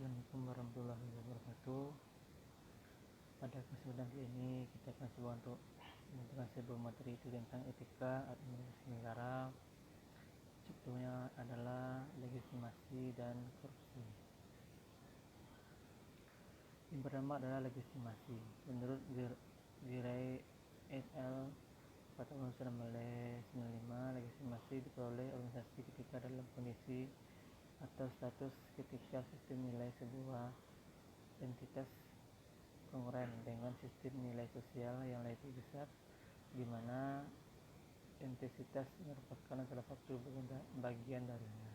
Assalamualaikum warahmatullahi wabarakatuh. Pada kesempatan ini kita akan coba untuk menentukan sebuah materi itu tentang etika administrasi negara. Contohnya adalah legitimasi dan korupsi. Yang pertama adalah legitimasi. Menurut Giray et al. Pada tahun 1995, legitimasi diperoleh organisasi ketika dalam kondisi atau status ketika sistem nilai sebuah entitas kongruent dengan sistem nilai sosial yang lebih besar, di mana entitas merupakan salah satu bagian darinya.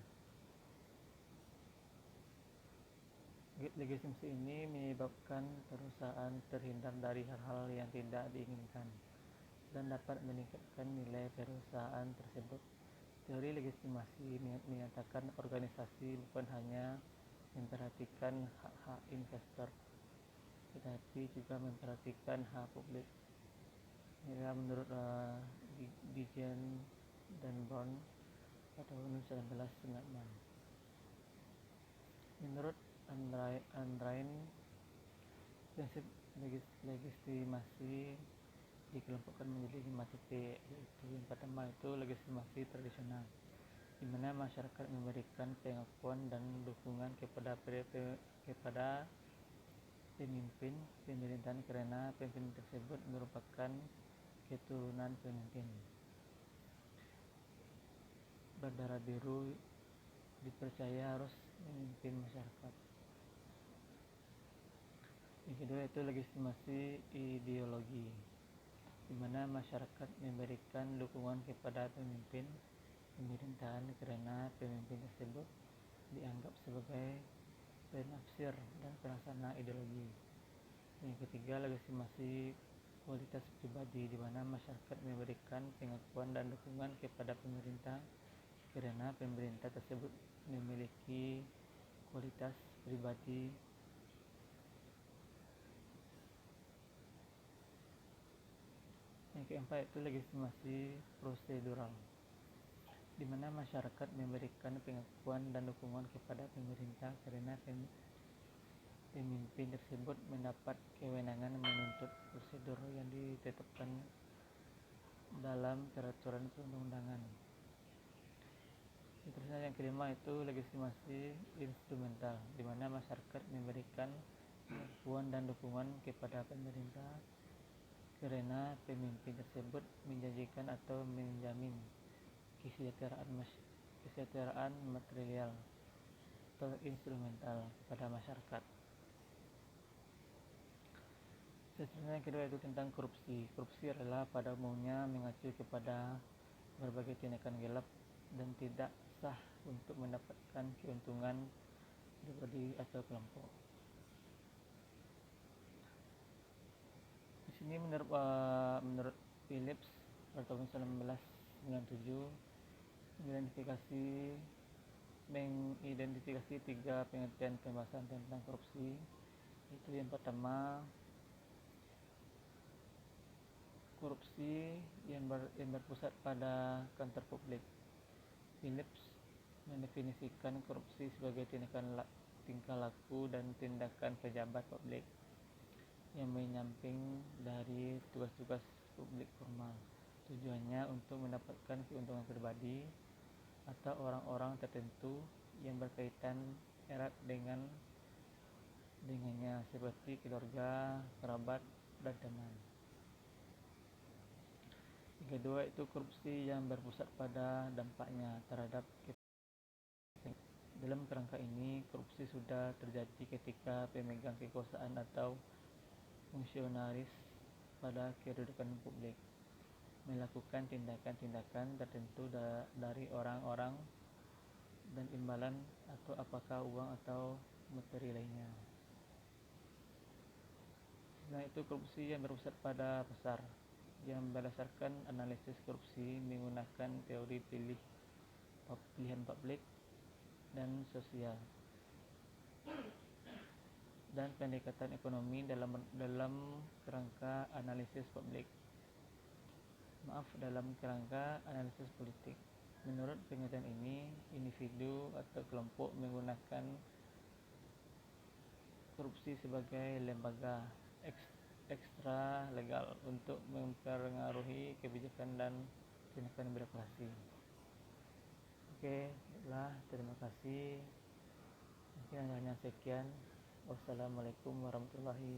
Legitimasi ini menyebabkan perusahaan terhindar dari hal-hal yang tidak diinginkan dan dapat meningkatkan nilai perusahaan tersebut. Teori legitimasi menyatakan organisasi bukan hanya memperhatikan hak-hak investor, tetapi juga memperhatikan hak publik. Ya, menurut Dijen dan Brown pada tahun 1996. Menurut Andrain, prinsip legitimasi dikelompokkan menjadi 5 titik, yaitu yang pertama itu legitimasi tradisional, di mana masyarakat memberikan pengakuan dan dukungan kepada pemimpin pemerintahan karena pemimpin tersebut merupakan keturunan pemimpin berdarah biru dipercaya harus memimpin masyarakat. Yang kedua itu legitimasi ideologi, di mana masyarakat memberikan dukungan kepada pemimpin pemerintahan karena pemimpin tersebut dianggap sebagai penafsir dan pelaksana ideologi. Yang ketiga, legitimasi kualitas pribadi, di mana masyarakat memberikan pengakuan dan dukungan kepada pemerintah karena pemerintah tersebut memiliki kualitas pribadi. Yang keempat itu legitimasi prosedural, di mana masyarakat memberikan pengakuan dan dukungan kepada pemerintah karena pemimpin tersebut mendapat kewenangan menuntut prosedur yang ditetapkan dalam peraturan perundang-undangan. Terus yang kelima itu legitimasi instrumental, di mana masyarakat memberikan pengakuan dan dukungan kepada pemerintah karena pemimpin tersebut menjanjikan atau menjamin kesejahteraan material atau instrumental kepada masyarakat. Seterusnya yang kedua itu tentang korupsi. Korupsi adalah pada umumnya mengacu kepada berbagai tindakan gelap dan tidak sah untuk mendapatkan keuntungan pribadi atau kelompok. Di sini menurut Phillips pada tahun 1997 mengidentifikasi 3 pengertian pembahasan tentang korupsi. Itu yang pertama, korupsi yang berpusat pada kantor publik. Phillips mendefinisikan korupsi sebagai tingkah laku dan tindakan pejabat publik yang menyamping dari tugas-tugas publik formal, tujuannya untuk mendapatkan keuntungan pribadi atau orang-orang tertentu yang berkaitan erat dengannya seperti keluarga, kerabat, dan teman. Yang kedua itu korupsi yang berpusat pada dampaknya terhadap dalam kerangka ini, korupsi sudah terjadi ketika pemegang kekuasaan atau fungsionaris pada kedudukan publik melakukan tindakan-tindakan tertentu dari orang-orang dan imbalan atau apakah uang atau materi lainnya. Nah, itu korupsi yang berpusat pada pasar, yang berdasarkan analisis korupsi menggunakan teori pilihan publik dan sosial dan pendekatan ekonomi dalam kerangka analisis analisis politik. Menurut pengertian ini, individu atau kelompok menggunakan korupsi sebagai lembaga ekstra legal untuk mempengaruhi kebijakan dan tindakan birokrasi. Oke, baiklah, terima kasih. Mungkin hanya sekian. Wassalamualaikum warahmatullahi